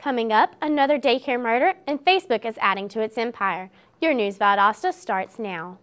Coming up, another daycare murder, and Facebook is adding to its empire. Your News Valdosta starts now.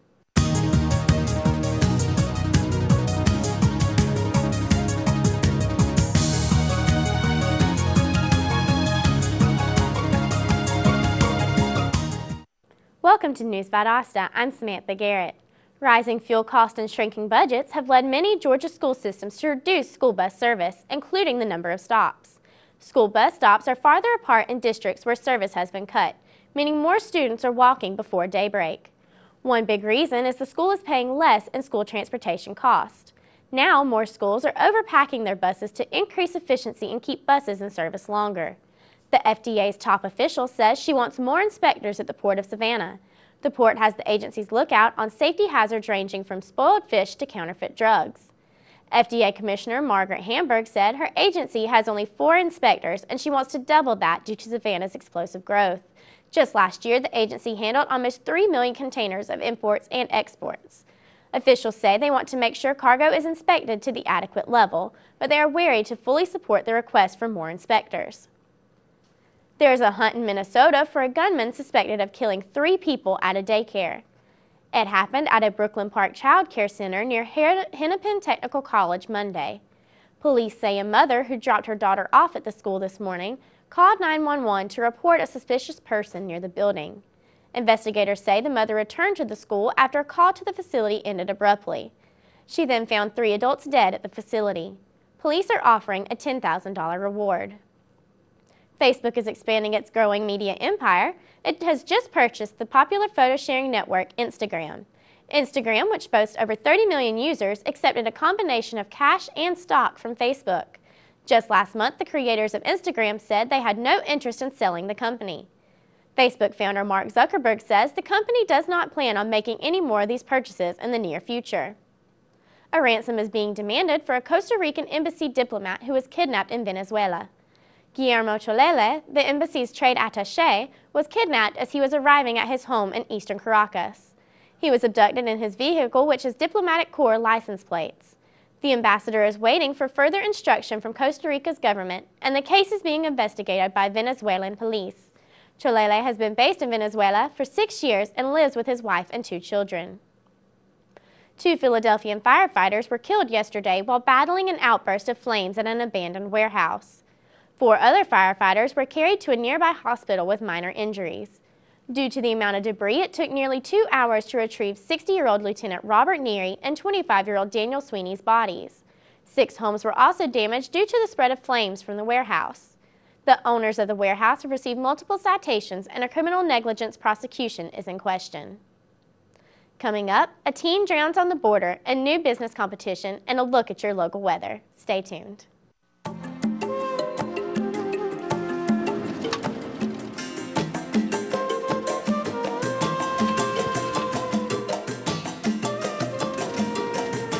Welcome to News Valdosta. I'm Samantha Garrett. Rising fuel costs and shrinking budgets have led many Georgia school systems to reduce school bus service, including the number of stops. School bus stops are farther apart in districts where service has been cut, meaning more students are walking before daybreak. One big reason is the school is paying less in school transportation cost. Now, more schools are overpacking their buses to increase efficiency and keep buses in service longer. The FDA's top official says she wants more inspectors at the Port of Savannah. The port has the agency's lookout on safety hazards ranging from spoiled fish to counterfeit drugs. FDA Commissioner Margaret Hamburg said her agency has only 4 inspectors and she wants to double that due to Savannah's explosive growth. Just last year, the agency handled almost 3 million containers of imports and exports. Officials say they want to make sure cargo is inspected to the adequate level, but they are wary to fully support the request for more inspectors. There is a hunt in Minnesota for a gunman suspected of killing 3 people at a daycare. It happened at a Brooklyn Park child care center near Hennepin Technical College Monday. Police say a mother who dropped her daughter off at the school this morning called 911 to report a suspicious person near the building. Investigators say the mother returned to the school after a call to the facility ended abruptly. She then found 3 adults dead at the facility. Police are offering a $10,000 reward. Facebook is expanding its growing media empire. It has just purchased the popular photo-sharing network Instagram. Instagram, which boasts over 30 million users, accepted a combination of cash and stock from Facebook. Just last month, the creators of Instagram said they had no interest in selling the company. Facebook founder Mark Zuckerberg says the company does not plan on making any more of these purchases in the near future. A ransom is being demanded for a Costa Rican embassy diplomat who was kidnapped in Venezuela. Guillermo Cholele, the embassy's trade attaché, was kidnapped as he was arriving at his home in eastern Caracas. He was abducted in his vehicle, which has diplomatic corps license plates. The ambassador is waiting for further instruction from Costa Rica's government, and the case is being investigated by Venezuelan police. Cholele has been based in Venezuela for 6 years and lives with his wife and 2 children. 2 Philadelphian firefighters were killed yesterday while battling an outburst of flames at an abandoned warehouse. 4 other firefighters were carried to a nearby hospital with minor injuries. Due to the amount of debris, it took nearly 2 hours to retrieve 60-year-old Lieutenant Robert Neary and 25-year-old Daniel Sweeney's bodies. 6 homes were also damaged due to the spread of flames from the warehouse. The owners of the warehouse have received multiple citations, and a criminal negligence prosecution is in question. Coming up, a teen drowns on the border, a new business competition, and a look at your local weather. Stay tuned.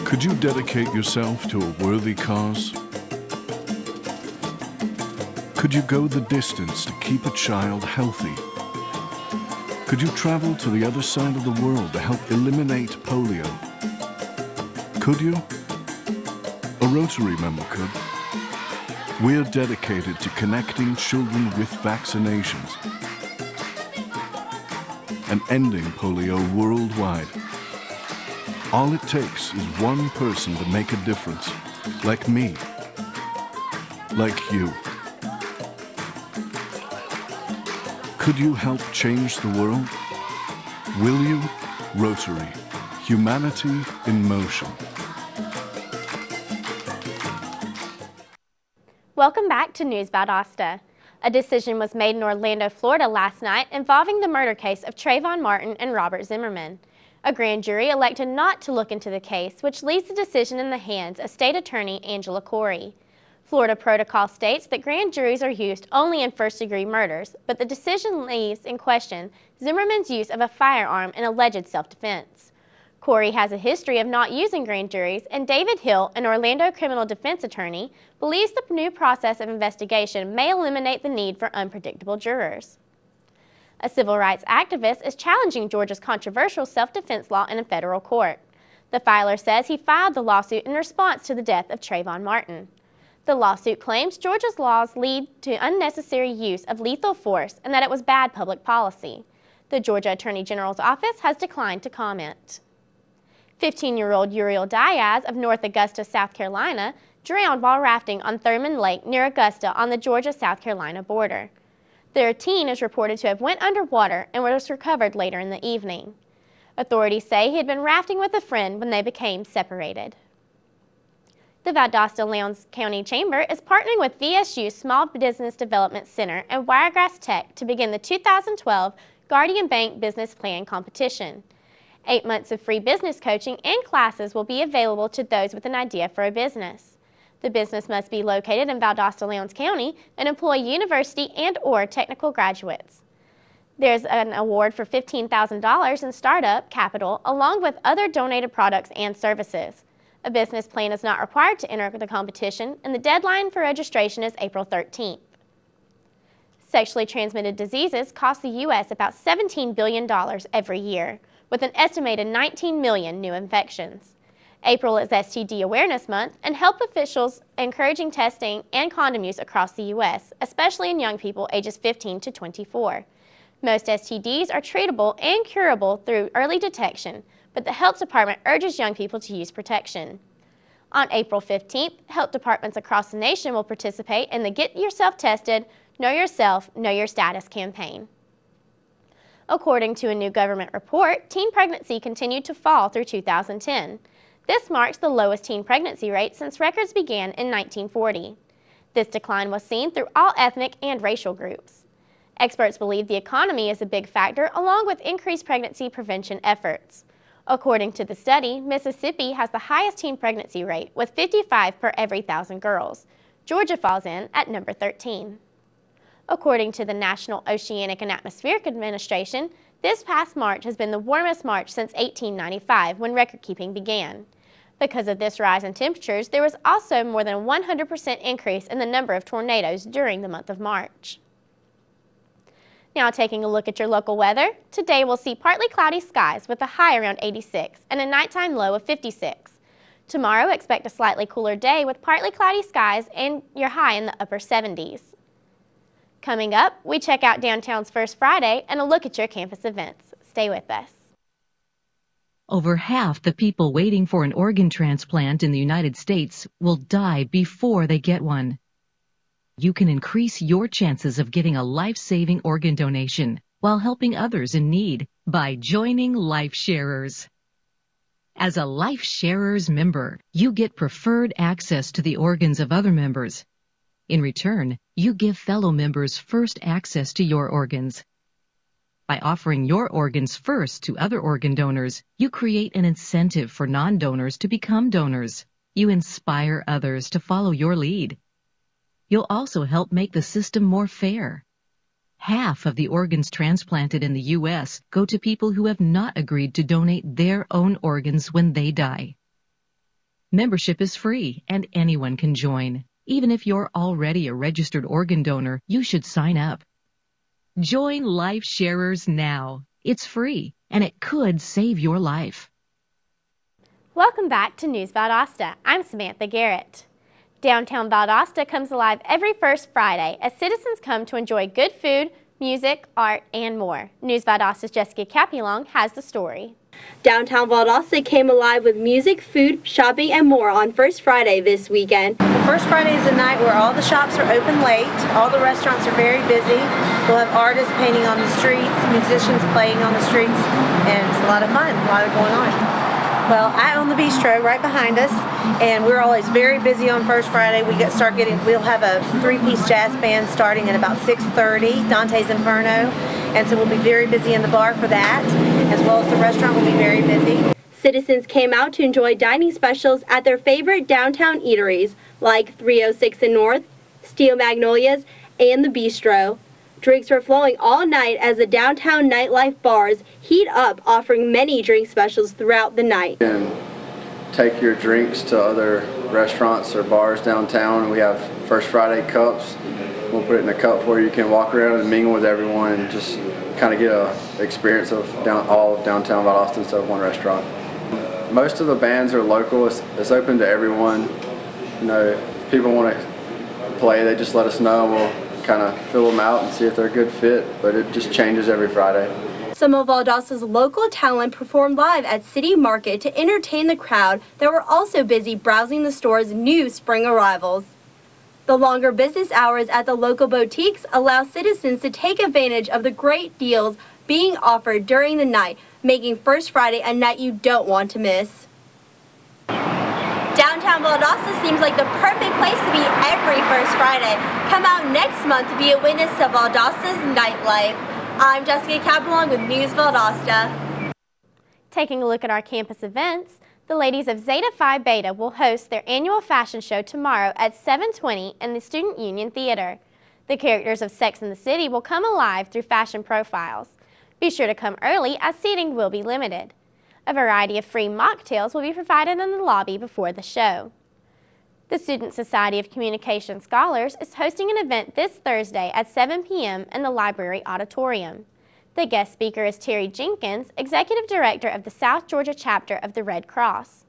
Could you dedicate yourself to a worthy cause? Could you go the distance to keep a child healthy? Could you travel to the other side of the world to help eliminate polio? Could you? A Rotary member could. We're dedicated to connecting children with vaccinations and ending polio worldwide. All it takes is one person to make a difference, like me, like you. Could you help change the world? Will you? Rotary. Humanity in motion. Welcome back to News Valdosta. A decision was made in Orlando, Florida last night involving the murder case of Trayvon Martin and Robert Zimmerman. A grand jury elected not to look into the case, which leaves the decision in the hands of State Attorney Angela Corey. Florida protocol states that grand juries are used only in first-degree murders, but the decision leaves in question Zimmerman's use of a firearm in alleged self-defense. Corey has a history of not using grand juries, and David Hill, an Orlando criminal defense attorney, believes the new process of investigation may eliminate the need for unpredictable jurors. A civil rights activist is challenging Georgia's controversial self-defense law in a federal court. The filer says he filed the lawsuit in response to the death of Trayvon Martin. The lawsuit claims Georgia's laws lead to unnecessary use of lethal force and that it was bad public policy. The Georgia Attorney General's office has declined to comment. 15-year-old Uriel Diaz of North Augusta, South Carolina, drowned while rafting on Thurman Lake near Augusta on the Georgia-South Carolina border. Their teen is reported to have went underwater and was recovered later in the evening. Authorities say he had been rafting with a friend when they became separated. The Valdosta Lowndes County Chamber is partnering with VSU Small Business Development Center and Wiregrass Tech to begin the 2012 Guardian Bank Business Plan Competition. 8 months of free business coaching and classes will be available to those with an idea for a business. The business must be located in Valdosta Lowndes County and employ university and/or technical graduates. There's an award for $15,000 in startup capital along with other donated products and services. A business plan is not required to enter the competition, and the deadline for registration is April 13th. Sexually transmitted diseases cost the U.S. about $17 billion every year, with an estimated 19 million new infections. April is STD Awareness Month, and health officials encouraging testing and condom use across the U.S., especially in young people ages 15 to 24. Most STDs are treatable and curable through early detection, but the health department urges young people to use protection. On April 15th, health departments across the nation will participate in the Get Yourself Tested, Know Yourself, Know Your Status campaign. According to a new government report, teen pregnancy continued to fall through 2010. This marks the lowest teen pregnancy rate since records began in 1940. This decline was seen through all ethnic and racial groups. Experts believe the economy is a big factor, along with increased pregnancy prevention efforts. According to the study, Mississippi has the highest teen pregnancy rate, with 55 per every 1,000 girls. Georgia falls in at number 13. According to the National Oceanic and Atmospheric Administration, this past March has been the warmest March since 1895, when record-keeping began. Because of this rise in temperatures, there was also more than a 100% increase in the number of tornadoes during the month of March. Now taking a look at your local weather, today we'll see partly cloudy skies with a high around 86 and a nighttime low of 56. Tomorrow, expect a slightly cooler day with partly cloudy skies and your high in the upper 70s. Coming up, we check out downtown's First Friday and a look at your campus events. Stay with us. Over half the people waiting for an organ transplant in the United States will die before they get one. You can increase your chances of getting a life-saving organ donation while helping others in need by joining LifeSharers. As a LifeSharers member, you get preferred access to the organs of other members. In return, you give fellow members first access to your organs. By offering your organs first to other organ donors, you create an incentive for non-donors to become donors. You inspire others to follow your lead. You'll also help make the system more fair. Half of the organs transplanted in the U.S. go to people who have not agreed to donate their own organs when they die. Membership is free and anyone can join. Even if you're already a registered organ donor, you should sign up. Join LifeSharers now. It's free and it could save your life. Welcome back to News Valdosta. I'm Samantha Garrett. Downtown Valdosta comes alive every first Friday as citizens come to enjoy good food, music, art, and more. News Valdosta's Jessica Capulong has the story. Downtown Valdosta came alive with music, food, shopping, and more on First Friday this weekend. First Friday is a night where all the shops are open late, all the restaurants are very busy. We'll have artists painting on the streets, musicians playing on the streets, and it's a lot of fun, a lot going on. Well, I own the bistro right behind us, and we're always very busy on First Friday. We'll have a 3-piece jazz band starting at about 6:30, Dante's Inferno, and so we'll be very busy in the bar for that, as well as the restaurant will be very busy. Citizens came out to enjoy dining specials at their favorite downtown eateries, like 306 and North, Steel Magnolias, and the Bistro. Drinks were flowing all night as the downtown nightlife bars heat up, offering many drink specials throughout the night. You can take your drinks to other restaurants or bars downtown. We have First Friday cups. We'll put it in a cup where you can walk around and mingle with everyone and just kind of get an experience of all of downtown Valdosta instead of one restaurant. Most of the bands are local. It's open to everyone. You know, if people want to play, they just let us know. We'll kind of fill them out and see if they're a good fit, but it just changes every Friday. Some of Valdosta's local talent performed live at City Market to entertain the crowd that were also busy browsing the store's new spring arrivals. The longer business hours at the local boutiques allow citizens to take advantage of the great deals being offered during the night, making First Friday a night you don't want to miss. Downtown Valdosta seems like the perfect place to be every First Friday. Come out next month to be a witness to Valdosta's nightlife. I'm Jessica Capelong with News Valdosta. Taking a look at our campus events, the ladies of Zeta Phi Beta will host their annual fashion show tomorrow at 7:20 in the Student Union Theater. The characters of Sex and the City will come alive through fashion profiles. Be sure to come early as seating will be limited. A variety of free mocktails will be provided in the lobby before the show. The Student Society of Communication Scholars is hosting an event this Thursday at 7 p.m. in the library auditorium. The guest speaker is Terry Jenkins, Executive Director of the South Georgia chapter of the Red Cross.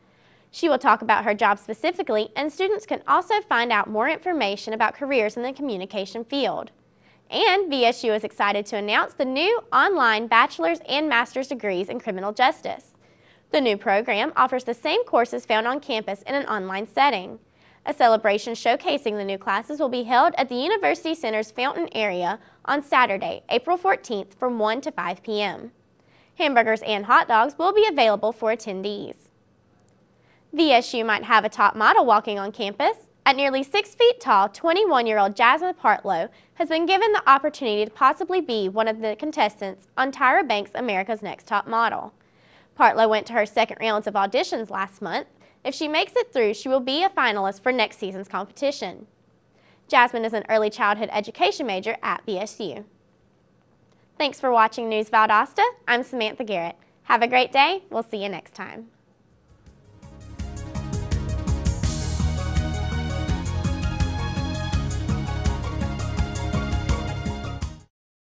She will talk about her job specifically, and students can also find out more information about careers in the communication field. And VSU is excited to announce the new online bachelor's and master's degrees in criminal justice. The new program offers the same courses found on campus in an online setting. A celebration showcasing the new classes will be held at the University Center's Fountain area on Saturday, April 14th from 1 to 5 p.m. Hamburgers and hot dogs will be available for attendees. VSU might have a top model walking on campus. At nearly 6 feet tall, 21-year-old Jasmine Partlow has been given the opportunity to possibly be one of the contestants on Tyra Banks' America's Next Top Model. Partlow went to her second rounds of auditions last month. If she makes it through, she will be a finalist for next season's competition. Jasmine is an early childhood education major at VSU. Thanks for watching News Valdosta. I'm Samantha Garrett. Have a great day. We'll see you next time.